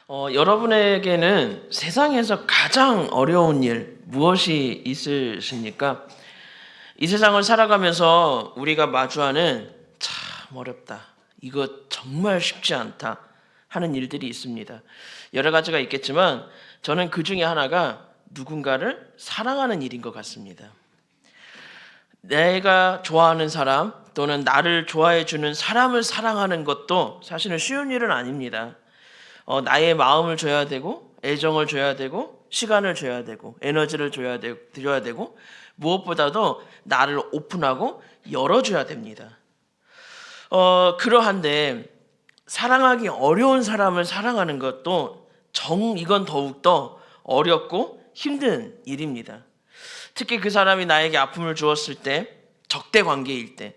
여러분에게는 세상에서 가장 어려운 일 무엇이 있으십니까? 이 세상을 살아가면서 우리가 마주하는 참 어렵다, 이거 정말 쉽지 않다 하는 일들이 있습니다. 여러 가지가 있겠지만 저는 그 중에 하나가 누군가를 사랑하는 일인 것 같습니다. 내가 좋아하는 사람 또는 나를 좋아해 주는 사람을 사랑하는 것도 사실은 쉬운 일은 아닙니다. 나의 마음을 줘야 되고, 애정을 줘야 되고, 시간을 줘야 되고, 에너지를 드려야 되고, 무엇보다도 나를 오픈하고 열어줘야 됩니다. 그러한데 사랑하기 어려운 사람을 사랑하는 것도 이건 더욱더 어렵고 힘든 일입니다. 특히 그 사람이 나에게 아픔을 주었을 때, 적대 관계일 때,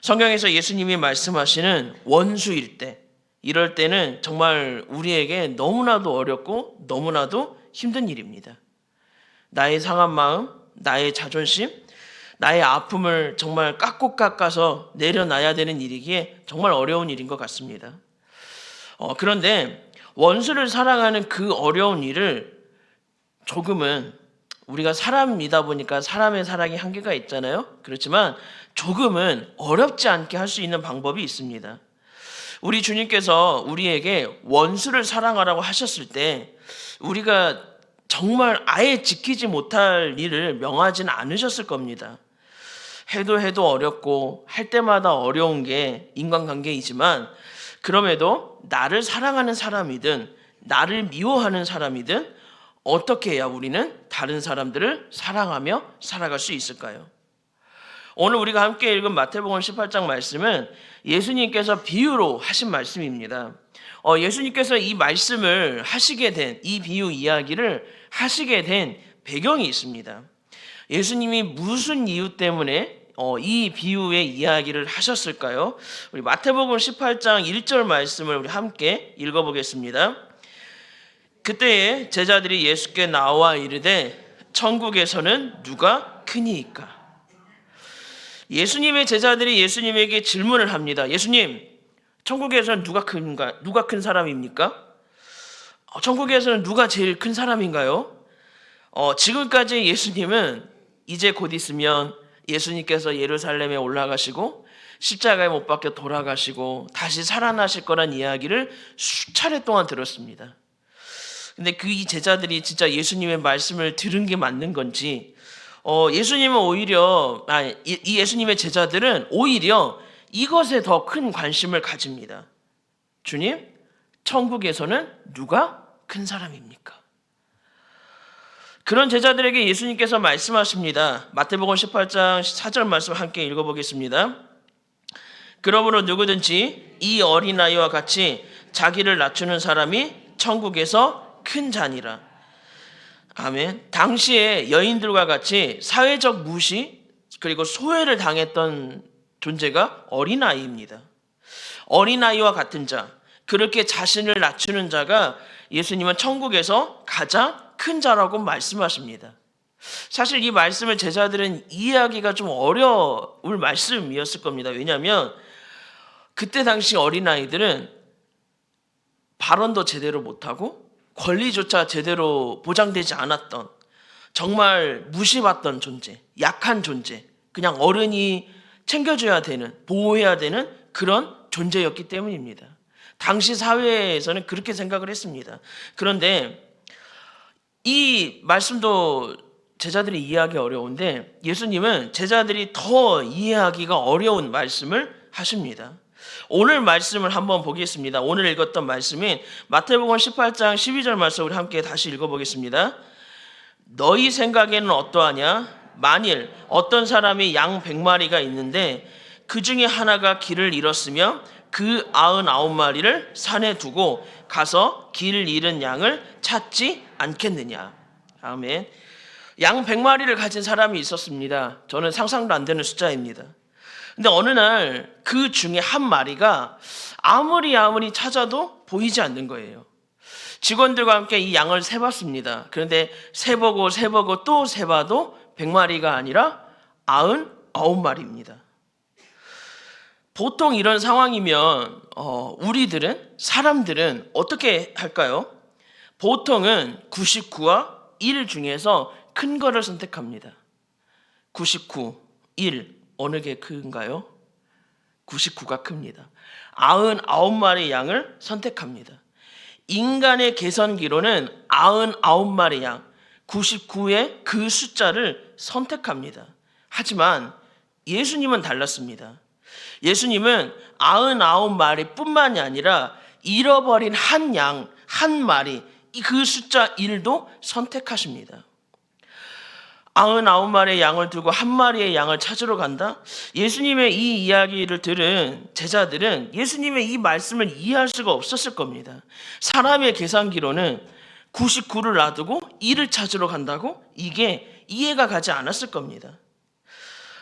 성경에서 예수님이 말씀하시는 원수일 때, 이럴 때는 정말 우리에게 너무나도 어렵고 너무나도 힘든 일입니다. 나의 상한 마음, 나의 자존심, 나의 아픔을 정말 깎고 깎아서 내려놔야 되는 일이기에 정말 어려운 일인 것 같습니다. 그런데 원수를 사랑하는 그 어려운 일을 조금은, 우리가 사람이다 보니까 사람의 사랑이 한계가 있잖아요. 그렇지만 조금은 어렵지 않게 할 수 있는 방법이 있습니다. 우리 주님께서 우리에게 원수를 사랑하라고 하셨을 때 우리가 정말 아예 지키지 못할 일을 명하지는 않으셨을 겁니다. 해도 어렵고 할 때마다 어려운 게 인간관계이지만, 그럼에도 나를 사랑하는 사람이든 나를 미워하는 사람이든 어떻게 해야 우리는 다른 사람들을 사랑하며 살아갈 수 있을까요? 오늘 우리가 함께 읽은 마태복음 18장 말씀은 예수님께서 비유로 하신 말씀입니다. 예수님께서 이 말씀을 하시게 된, 이 비유 이야기를 하시게 된 배경이 있습니다. 예수님이 무슨 이유 때문에 이 비유의 이야기를 하셨을까요? 우리 마태복음 18장 1절 말씀을 우리 함께 읽어보겠습니다. 그때에 제자들이 예수께 나와 이르되 천국에서는 누가 크니이까? 예수님의 제자들이 예수님에게 질문을 합니다. 예수님, 천국에서는 누가 큰 사람입니까? 천국에서는 누가 제일 큰 사람인가요? 지금까지 예수님은 이제 곧 있으면 예수님께서 예루살렘에 올라가시고 십자가에 못 박혀 돌아가시고 다시 살아나실 거란 이야기를 수차례 동안 들었습니다. 근데 이 제자들이 진짜 예수님의 말씀을 들은 게 맞는 건지, 예수님은 오히려, 이 예수님의 제자들은 오히려 이것에 더 큰 관심을 가집니다. 주님, 천국에서는 누가 큰 사람입니까? 그런 제자들에게 예수님께서 말씀하십니다. 마태복음 18장 4절 말씀 함께 읽어보겠습니다. 그러므로 누구든지 이 어린아이와 같이 자기를 낮추는 사람이 천국에서 큰 자니라. 아멘. 당시에 여인들과 같이 사회적 무시 그리고 소외를 당했던 존재가 어린아이입니다. 어린아이와 같은 자, 그렇게 자신을 낮추는 자가 예수님은 천국에서 가장 큰 자라고 말씀하십니다. 사실 이 말씀을 제자들은 이해하기가 좀 어려울 말씀이었을 겁니다. 왜냐하면 그때 당시 어린아이들은 발언도 제대로 못하고 권리조차 제대로 보장되지 않았던, 정말 무시받던 존재, 약한 존재, 그냥 어른이 챙겨줘야 되는, 보호해야 되는 그런 존재였기 때문입니다. 당시 사회에서는 그렇게 생각을 했습니다. 그런데 이 말씀도 제자들이 이해하기 어려운데 예수님은 제자들이 더 이해하기가 어려운 말씀을 하십니다. 오늘 말씀을 한번 보겠습니다. 오늘 읽었던 말씀인 마태복음 18장 12절 말씀 우리 함께 다시 읽어보겠습니다. 너희 생각에는 어떠하냐? 만일 어떤 사람이 양 100마리가 있는데 그 중에 하나가 길을 잃었으면 그 99마리를 산에 두고 가서 길 잃은 양을 찾지 않겠느냐? 아멘. 양 100마리를 가진 사람이 있었습니다. 저는 상상도 안 되는 숫자입니다. 근데 어느 날 그 중에 한 마리가 아무리 찾아도 보이지 않는 거예요. 직원들과 함께 이 양을 세봤습니다. 그런데 세보고 또 세봐도 100마리가 아니라 99마리입니다. 보통 이런 상황이면 사람들은 어떻게 할까요? 보통은 99와 1 중에서 큰 거를 선택합니다. 99, 1 어느 게 큰가요? 99가 큽니다. 99마리 양을 선택합니다. 인간의 계산기로는 99마리 양, 99의 그 숫자를 선택합니다. 하지만 예수님은 달랐습니다. 예수님은 99마리 뿐만이 아니라 잃어버린 한 양, 한 마리, 그 숫자 1도 선택하십니다. 99마리의 양을 두고 한 마리의 양을 찾으러 간다? 예수님의 이 이야기를 들은 제자들은 예수님의 이 말씀을 이해할 수가 없었을 겁니다. 사람의 계산기로는 99를 놔두고 1을 찾으러 간다고? 이게 이해가 가지 않았을 겁니다.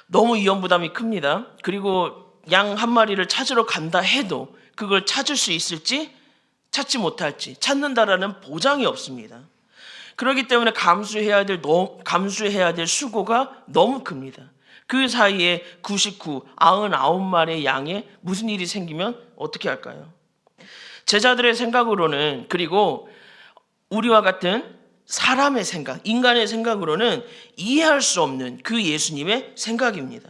너무 위험 부담이 큽니다. 그리고 양 한 마리를 찾으러 간다 해도 그걸 찾을 수 있을지 찾지 못할지 찾는다라는 보장이 없습니다. 그렇기 때문에 감수해야 될 수고가 너무 큽니다. 그 사이에 99마리의 양에 무슨 일이 생기면 어떻게 할까요? 제자들의 생각으로는, 그리고 우리와 같은 사람의 생각, 인간의 생각으로는 이해할 수 없는 그 예수님의 생각입니다.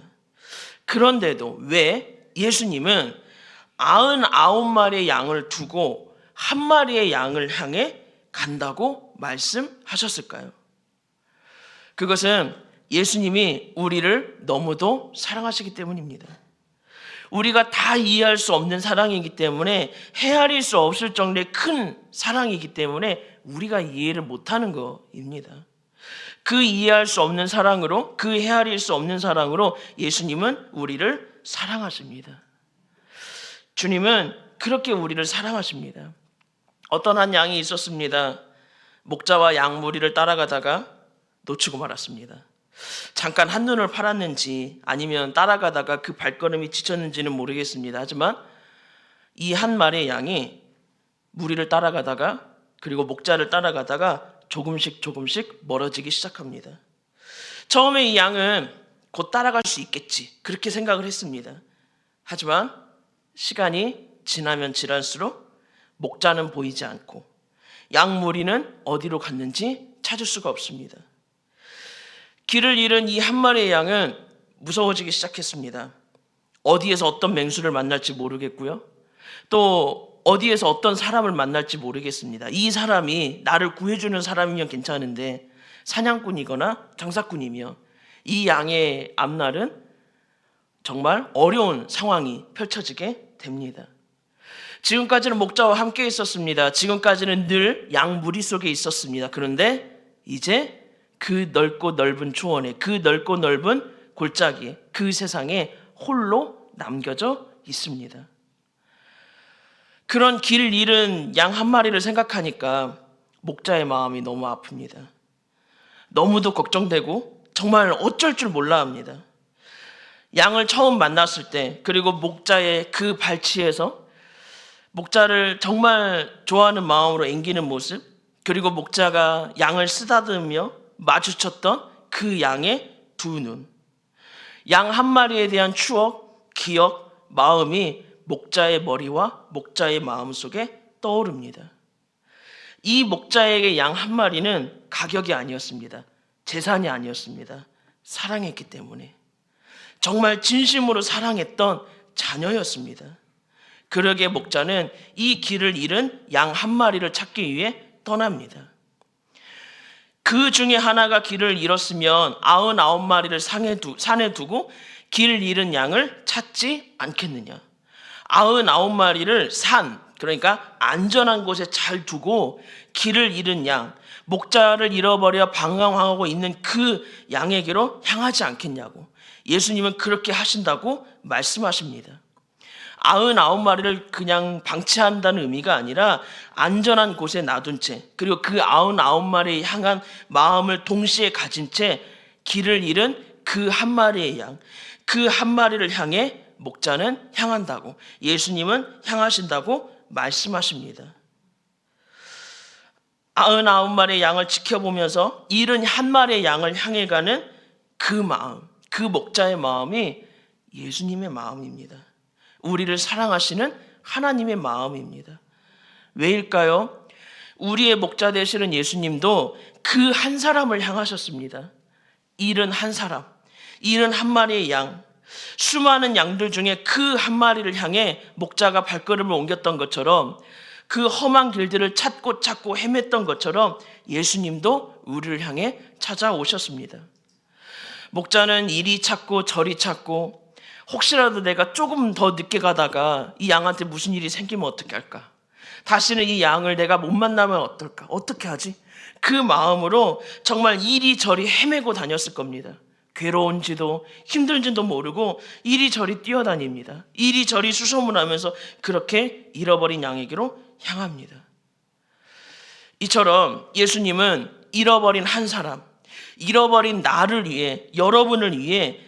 그런데도 왜 예수님은 99마리의 양을 두고 한 마리의 양을 향해 간다고 말씀하셨을까요? 그것은 예수님이 우리를 너무도 사랑하시기 때문입니다. 우리가 다 이해할 수 없는 사랑이기 때문에, 헤아릴 수 없을 정도의 큰 사랑이기 때문에 우리가 이해를 못하는 것입니다. 그 이해할 수 없는 사랑으로, 그 헤아릴 수 없는 사랑으로 예수님은 우리를 사랑하십니다. 주님은 그렇게 우리를 사랑하십니다. 어떤 한 양이 있었습니다. 목자와 양 무리를 따라가다가 놓치고 말았습니다. 잠깐 한눈을 팔았는지 아니면 따라가다가 그 발걸음이 지쳤는지는 모르겠습니다. 하지만 이 한 마리의 양이 무리를 따라가다가, 그리고 목자를 따라가다가 조금씩 멀어지기 시작합니다. 처음에 이 양은 곧 따라갈 수 있겠지, 그렇게 생각을 했습니다. 하지만 시간이 지나면 지날수록 목자는 보이지 않고 양 무리는 어디로 갔는지 찾을 수가 없습니다. 길을 잃은 이 한 마리의 양은 무서워지기 시작했습니다. 어디에서 어떤 맹수를 만날지 모르겠고요. 또 어디에서 어떤 사람을 만날지 모르겠습니다. 이 사람이 나를 구해주는 사람이면 괜찮은데 사냥꾼이거나 장사꾼이며 이 양의 앞날은 정말 어려운 상황이 펼쳐지게 됩니다. 지금까지는 목자와 함께 있었습니다. 지금까지는 늘 양 무리 속에 있었습니다. 그런데 이제 그 넓고 넓은 초원에, 그 넓고 넓은 골짜기에, 그 세상에 홀로 남겨져 있습니다. 그런 길 잃은 양 한 마리를 생각하니까 목자의 마음이 너무 아픕니다. 너무도 걱정되고 정말 어쩔 줄 몰라 합니다. 양을 처음 만났을 때, 그리고 목자의 그 발치에서 목자를 정말 좋아하는 마음으로 앵기는 모습, 그리고 목자가 양을 쓰다듬으며 마주쳤던 그 양의 두 눈, 양 한 마리에 대한 추억, 기억, 마음이 목자의 머리와 목자의 마음 속에 떠오릅니다. 이 목자에게 양 한 마리는 가격이 아니었습니다. 재산이 아니었습니다. 사랑했기 때문에, 정말 진심으로 사랑했던 자녀였습니다. 그러기에 목자는 이 길을 잃은 양 한 마리를 찾기 위해 떠납니다. 그 중에 하나가 길을 잃었으면 99마리를 산에 두고 길 잃은 양을 찾지 않겠느냐. 99마리를 그러니까 안전한 곳에 잘 두고 길을 잃은 양, 목자를 잃어버려 방황하고 있는 그 양에게로 향하지 않겠냐고. 예수님은 그렇게 하신다고 말씀하십니다. 99마리를 그냥 방치한다는 의미가 아니라 안전한 곳에 놔둔 채, 그리고 그 99마리에 향한 마음을 동시에 가진 채 길을 잃은 그 한 마리의 양, 그 한 마리를 향해 목자는 향한다고, 예수님은 향하신다고 말씀하십니다. 99마리의 양을 지켜보면서 잃은 한 마리의 양을 향해 가는 그 마음, 그 목자의 마음이 예수님의 마음입니다. 우리를 사랑하시는 하나님의 마음입니다. 왜일까요? 우리의 목자 되시는 예수님도 그 한 사람을 향하셨습니다. 71사람, 71마리의 양, 수많은 양들 중에 그 한 마리를 향해 목자가 발걸음을 옮겼던 것처럼, 그 험한 길들을 찾고 헤맸던 것처럼 예수님도 우리를 향해 찾아오셨습니다. 목자는 이리 찾고 저리 찾고, 혹시라도 내가 조금 더 늦게 가다가 이 양한테 무슨 일이 생기면 어떻게 할까? 다시는 이 양을 내가 못 만나면 어떨까? 어떻게 하지? 그 마음으로 정말 이리저리 헤매고 다녔을 겁니다. 괴로운지도 힘든지도 모르고 이리저리 뛰어다닙니다. 이리저리 수소문하면서 그렇게 잃어버린 양에게로 향합니다. 이처럼 예수님은 잃어버린 한 사람, 잃어버린 나를 위해, 여러분을 위해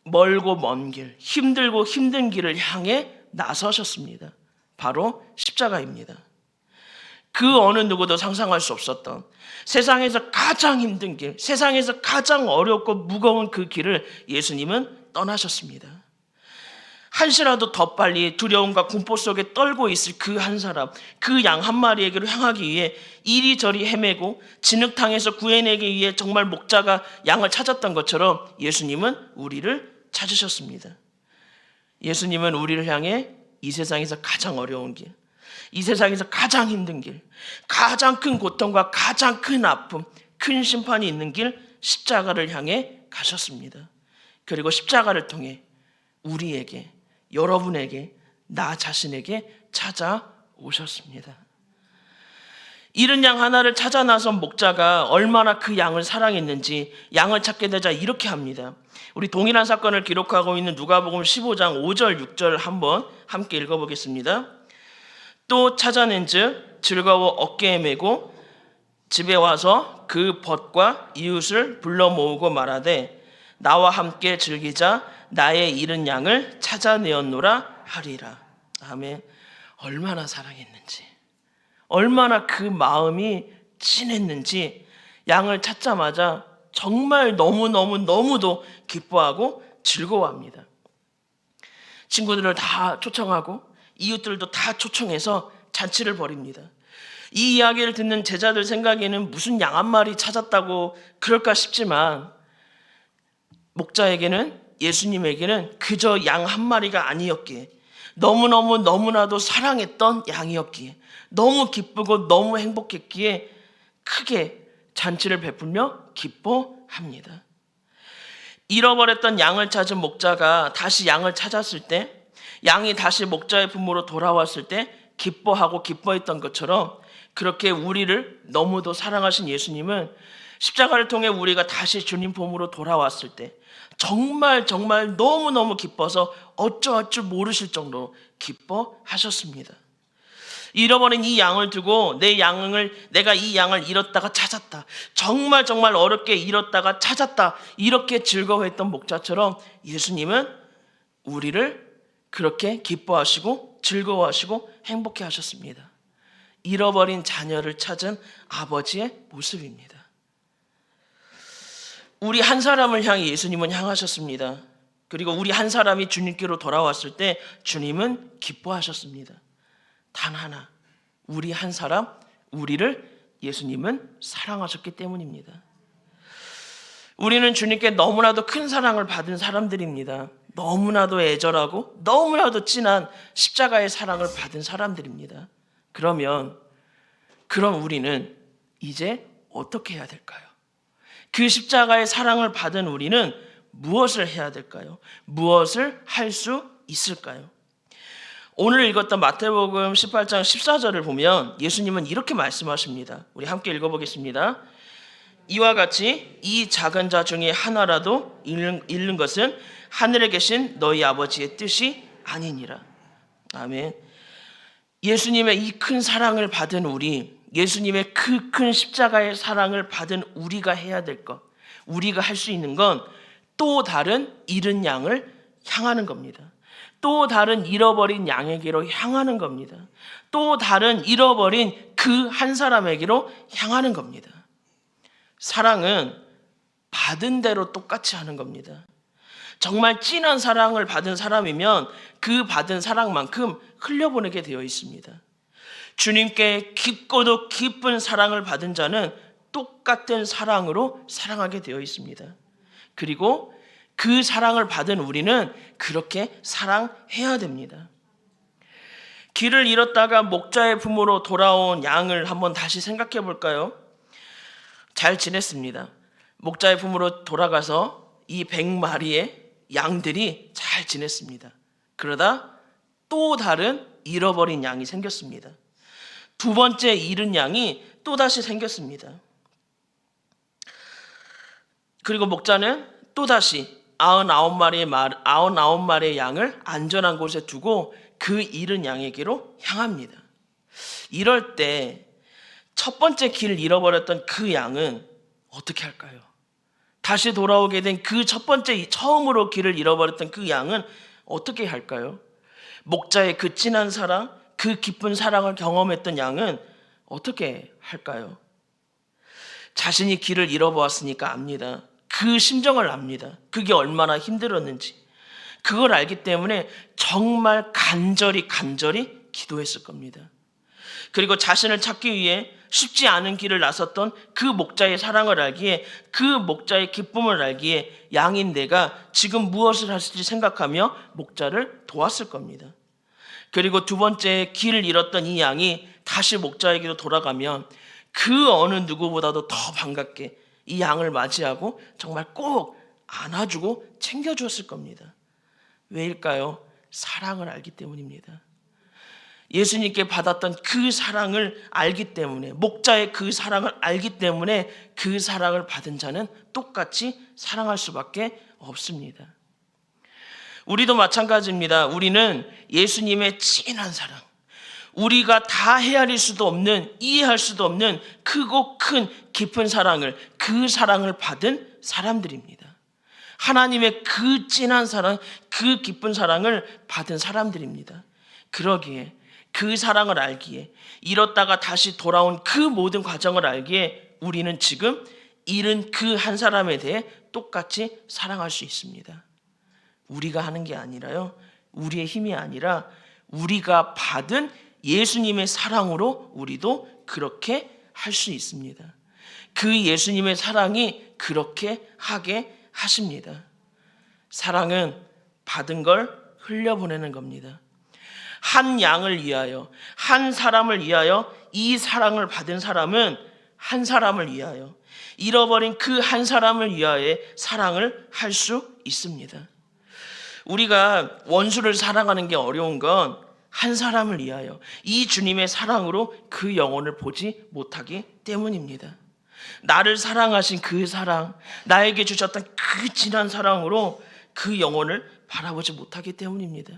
멀고 먼 길, 힘들고 힘든 길을 향해 나서셨습니다. 바로 십자가입니다. 그 어느 누구도 상상할 수 없었던 세상에서 가장 힘든 길, 세상에서 가장 어렵고 무거운 그 길을 예수님은 떠나셨습니다. 한시라도 더 빨리 두려움과 공포 속에 떨고 있을 그 한 사람, 그 양 한 마리에게로 향하기 위해 이리저리 헤매고 진흙탕에서 구해내기 위해 정말 목자가 양을 찾았던 것처럼 예수님은 우리를 찾으셨습니다. 예수님은 우리를 향해 이 세상에서 가장 어려운 길, 이 세상에서 가장 힘든 길, 가장 큰 고통과 가장 큰 아픔, 큰 심판이 있는 길, 십자가를 향해 가셨습니다. 그리고 십자가를 통해 우리에게, 여러분에게, 나 자신에게 찾아오셨습니다. 잃은 양 하나를 찾아 나선 목자가 얼마나 그 양을 사랑했는지 양을 찾게 되자 이렇게 합니다. 우리 동일한 사건을 기록하고 있는 누가복음 15장 5절 6절 한번 함께 읽어보겠습니다. 또 찾아낸즉 즐거워 어깨에 메고 집에 와서 그 벗과 이웃을 불러 모으고 말하되 나와 함께 즐기자, 나의 잃은 양을 찾아내었노라 하리라. 아멘. 얼마나 사랑했는지, 얼마나 그 마음이 진했는지 양을 찾자마자 정말 너무도 기뻐하고 즐거워합니다. 친구들을 다 초청하고 이웃들도 다 초청해서 잔치를 벌입니다. 이 이야기를 듣는 제자들 생각에는 무슨 양 한 마리 찾았다고 그럴까 싶지만, 목자에게는, 예수님에게는 그저 양 한 마리가 아니었기에, 너무나도 사랑했던 양이었기에, 너무 기쁘고 너무 행복했기에 크게 잔치를 베풀며 기뻐합니다. 잃어버렸던 양을 찾은 목자가 다시 양을 찾았을 때, 양이 다시 목자의 품으로 돌아왔을 때 기뻐하고 기뻐했던 것처럼, 그렇게 우리를 너무도 사랑하신 예수님은 십자가를 통해 우리가 다시 주님 품으로 돌아왔을 때 정말 너무너무 기뻐서 어쩌할 줄 모르실 정도로 기뻐하셨습니다. 잃어버린 이 양을 두고 내가 이 양을 잃었다가 찾았다, 정말 어렵게 잃었다가 찾았다, 이렇게 즐거워했던 목자처럼 예수님은 우리를 그렇게 기뻐하시고 즐거워하시고 행복해 하셨습니다. 잃어버린 자녀를 찾은 아버지의 모습입니다. 우리 한 사람을 향해 예수님은 향하셨습니다. 그리고 우리 한 사람이 주님께로 돌아왔을 때 주님은 기뻐하셨습니다. 단 하나, 우리 한 사람, 우리를 예수님은 사랑하셨기 때문입니다. 우리는 주님께 너무나도 큰 사랑을 받은 사람들입니다. 너무나도 애절하고 너무나도 진한 십자가의 사랑을 받은 사람들입니다. 그럼 우리는 이제 어떻게 해야 될까요? 그 십자가의 사랑을 받은 우리는 무엇을 해야 될까요? 무엇을 할 수 있을까요? 오늘 읽었던 마태복음 18장 14절을 보면 예수님은 이렇게 말씀하십니다. 우리 함께 읽어보겠습니다. 이와 같이 이 작은 자 중에 하나라도 잃는 것은 하늘에 계신 너희 아버지의 뜻이 아니니라. 아멘. 예수님의 이 큰 사랑을 받은 우리, 예수님의 그 큰 십자가의 사랑을 받은 우리가 해야 될 것, 우리가 할 수 있는 건 또 다른 잃은 양을 향하는 겁니다. 또 다른 잃어버린 양에게로 향하는 겁니다. 또 다른 잃어버린 그 한 사람에게로 향하는 겁니다. 사랑은 받은 대로 똑같이 하는 겁니다. 정말 진한 사랑을 받은 사람이면 그 받은 사랑만큼 흘려보내게 되어 있습니다. 주님께 깊고도 깊은 사랑을 받은 자는 똑같은 사랑으로 사랑하게 되어 있습니다. 그리고 그 사랑을 받은 우리는 그렇게 사랑해야 됩니다. 길을 잃었다가 목자의 품으로 돌아온 양을 한번 다시 생각해 볼까요? 잘 지냈습니다. 목자의 품으로 돌아가서 이 100마리의 양들이 잘 지냈습니다. 그러다 또 다른 잃어버린 양이 생겼습니다. 두 번째 잃은 양이 또다시 생겼습니다. 그리고 목자는 또다시 99마리의 양을 안전한 곳에 두고 그 잃은 양에게로 향합니다. 이럴 때 첫 번째 길을 잃어버렸던 그 양은 어떻게 할까요? 다시 돌아오게 된 그 첫 번째 처음으로 길을 잃어버렸던 그 양은 어떻게 할까요? 목자의 그 진한 사랑, 그 깊은 사랑을 경험했던 양은 어떻게 할까요? 자신이 길을 잃어보았으니까 압니다. 그 심정을 압니다. 그게 얼마나 힘들었는지. 그걸 알기 때문에 정말 간절히 기도했을 겁니다. 그리고 자신을 찾기 위해 쉽지 않은 길을 나섰던 그 목자의 사랑을 알기에, 그 목자의 기쁨을 알기에 양인 내가 지금 무엇을 할지 생각하며 목자를 도왔을 겁니다. 그리고 두 번째 길을 잃었던 이 양이 다시 목자에게로 돌아가면 그 어느 누구보다도 더 반갑게 이 양을 맞이하고 정말 꼭 안아주고 챙겨주었을 겁니다. 왜일까요? 사랑을 알기 때문입니다. 예수님께 받았던 그 사랑을 알기 때문에, 목자의 그 사랑을 알기 때문에 그 사랑을 받은 자는 똑같이 사랑할 수밖에 없습니다. 우리도 마찬가지입니다. 우리는 예수님의 진한 사랑, 우리가 다 헤아릴 수도 없는, 이해할 수도 없는 크고 큰 깊은 사랑을, 그 사랑을 받은 사람들입니다. 하나님의 그 진한 사랑, 그 깊은 사랑을 받은 사람들입니다. 그러기에, 그 사랑을 알기에, 잃었다가 다시 돌아온 그 모든 과정을 알기에 우리는 지금 잃은 그 한 사람에 대해 똑같이 사랑할 수 있습니다. 우리가 하는 게 아니라요, 우리의 힘이 아니라 우리가 받은 예수님의 사랑으로 우리도 그렇게 할 수 있습니다. 그 예수님의 사랑이 그렇게 하게 하십니다. 사랑은 받은 걸 흘려보내는 겁니다. 한 양을 위하여, 한 사람을 위하여 이 사랑을 받은 사람은 한 사람을 위하여, 잃어버린 그 한 사람을 위하여 사랑을 할 수 있습니다. 우리가 원수를 사랑하는 게 어려운 건 한 사람을 위하여 이 주님의 사랑으로 그 영혼을 보지 못하기 때문입니다. 나를 사랑하신 그 사랑, 나에게 주셨던 그 진한 사랑으로 그 영혼을 바라보지 못하기 때문입니다.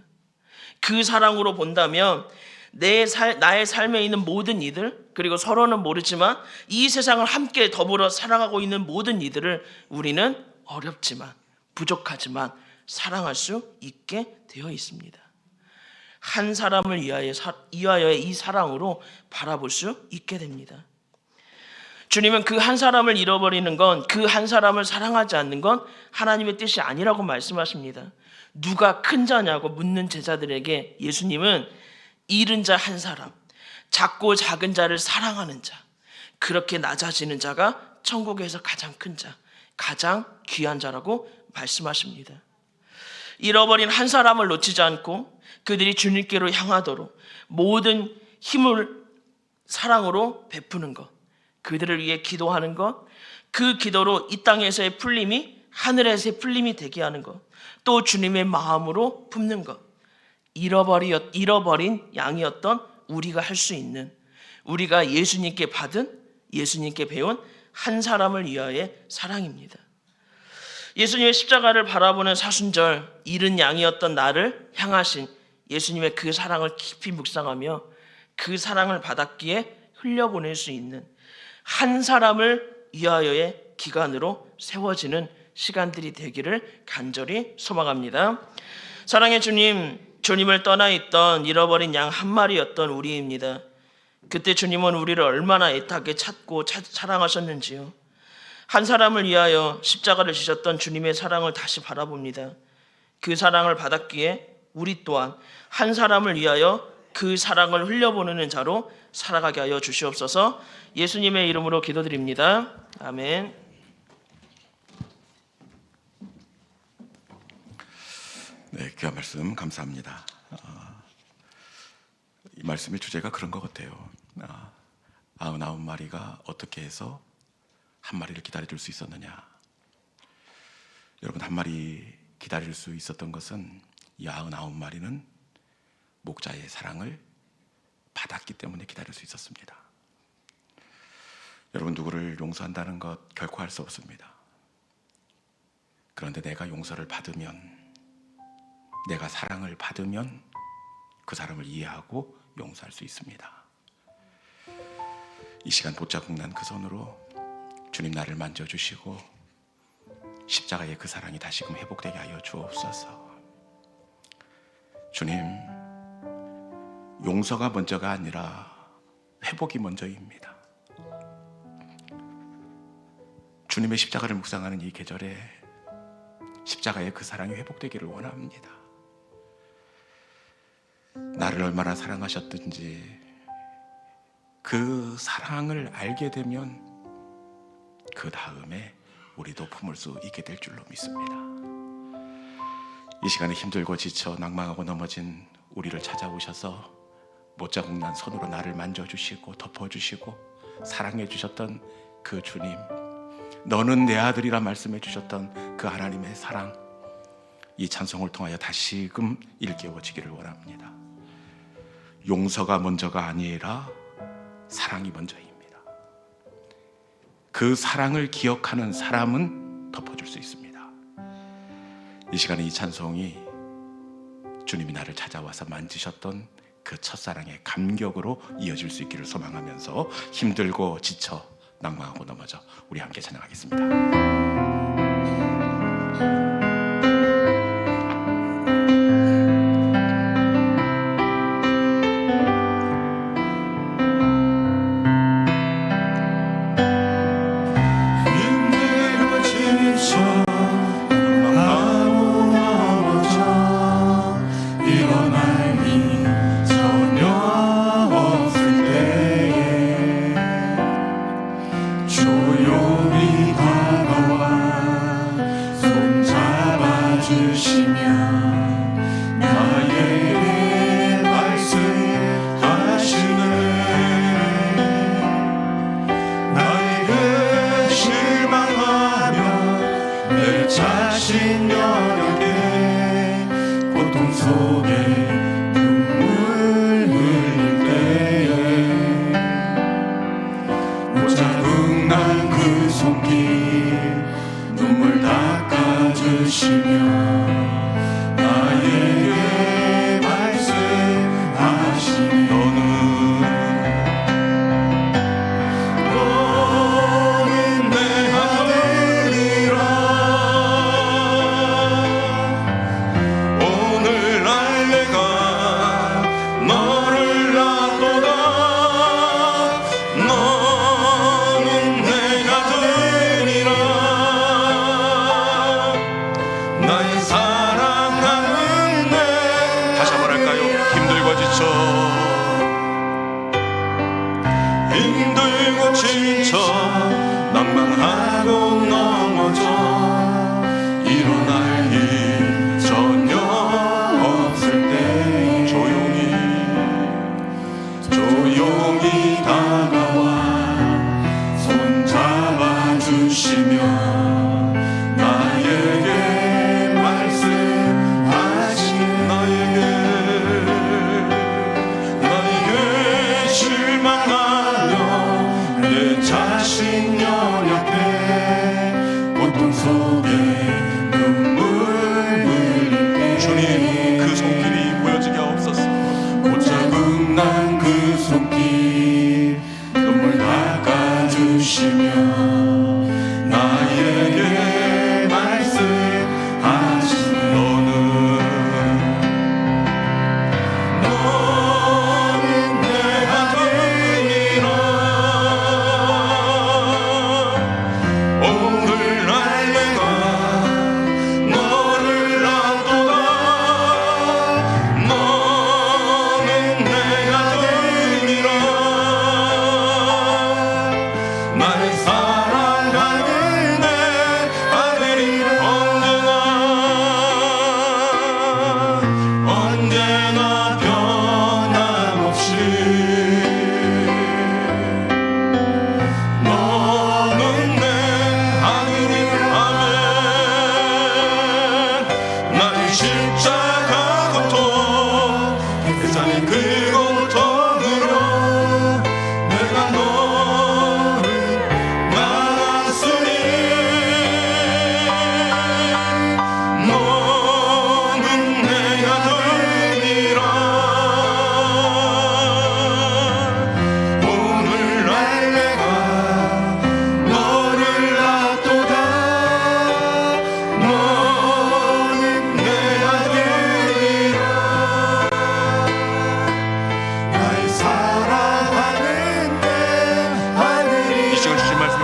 그 사랑으로 본다면 나의 삶에 있는 모든 이들, 그리고 서로는 모르지만 이 세상을 함께 더불어 사랑하고 있는 모든 이들을 우리는 어렵지만, 부족하지만 사랑할 수 있게 되어 있습니다. 한 사람을 위하여의 이 사랑으로 바라볼 수 있게 됩니다. 주님은 그 한 사람을 잃어버리는 건, 그 한 사람을 사랑하지 않는 건 하나님의 뜻이 아니라고 말씀하십니다. 누가 큰 자냐고 묻는 제자들에게 예수님은 잃은 자 한 사람, 작고 작은 자를 사랑하는 자, 그렇게 낮아지는 자가 천국에서 가장 큰 자, 가장 귀한 자라고 말씀하십니다. 잃어버린 한 사람을 놓치지 않고 그들이 주님께로 향하도록 모든 힘을 사랑으로 베푸는 것, 그들을 위해 기도하는 것, 그 기도로 이 땅에서의 풀림이 하늘에서의 풀림이 되게 하는 것, 또 주님의 마음으로 품는 것, 잃어버린 양이었던 우리가 할 수 있는, 우리가 예수님께 받은, 예수님께 배운 한 사람을 위하여의 사랑입니다. 예수님의 십자가를 바라보는 사순절, 잃은 양이었던 나를 향하신 예수님의 그 사랑을 깊이 묵상하며 그 사랑을 받았기에 흘려보낼 수 있는 한 사람을 위하여의 기간으로 세워지는 시간들이 되기를 간절히 소망합니다. 사랑의 주님, 주님을 떠나 있던 잃어버린 양 한 마리였던 우리입니다. 그때 주님은 우리를 얼마나 애타게 찾고 사랑하셨는지요. 한 사람을 위하여 십자가를 지셨던 주님의 사랑을 다시 바라봅니다. 그 사랑을 받았기에 우리 또한 한 사람을 위하여 그 사랑을 흘려보내는 자로 살아가게 하여 주시옵소서. 예수님의 이름으로 기도드립니다. 아멘. 네, 귀한 말씀 감사합니다. 이 말씀의 주제가 그런 것 같아요. 99마리가 어떻게 해서 한 마리를 기다려줄 수 있었느냐. 여러분, 한 마리 기다릴 수 있었던 것은 이 99마리는 목자의 사랑을 받았기 때문에 기다릴 수 있었습니다. 여러분, 누구를 용서한다는 것 결코 할 수 없습니다. 그런데 내가 용서를 받으면, 내가 사랑을 받으면 그 사람을 이해하고 용서할 수 있습니다. 이 시간 곧자국 난 그 손으로 주님 나를 만져주시고 십자가의 그 사랑이 다시금 회복되게 하여 주옵소서. 주님, 용서가 먼저가 아니라 회복이 먼저입니다. 주님의 십자가를 묵상하는 이 계절에 십자가의 그 사랑이 회복되기를 원합니다. 나를 얼마나 사랑하셨든지 그 사랑을 알게 되면 그 다음에 우리도 품을 수 있게 될 줄로 믿습니다. 이 시간에 힘들고 지쳐 낭망하고 넘어진 우리를 찾아오셔서 못자국 난 손으로 나를 만져주시고 덮어주시고 사랑해 주셨던 그 주님, 너는 내 아들이라 말씀해 주셨던 그 하나님의 사랑, 이 찬송을 통하여 다시금 일깨워지기를 원합니다. 용서가 먼저가 아니라 사랑이 먼저입니다. 그 사랑을 기억하는 사람은 덮어줄 수 있습니다. 이 시간에 이 찬송이 주님이 나를 찾아와서 만지셨던 그 첫사랑의 감격으로 이어질 수 있기를 소망하면서 힘들고 지쳐 낭망하고 넘어져 우리 함께 찬양하겠습니다. 오늘 날 내가 너를 놔둬다 시간 주신 말씀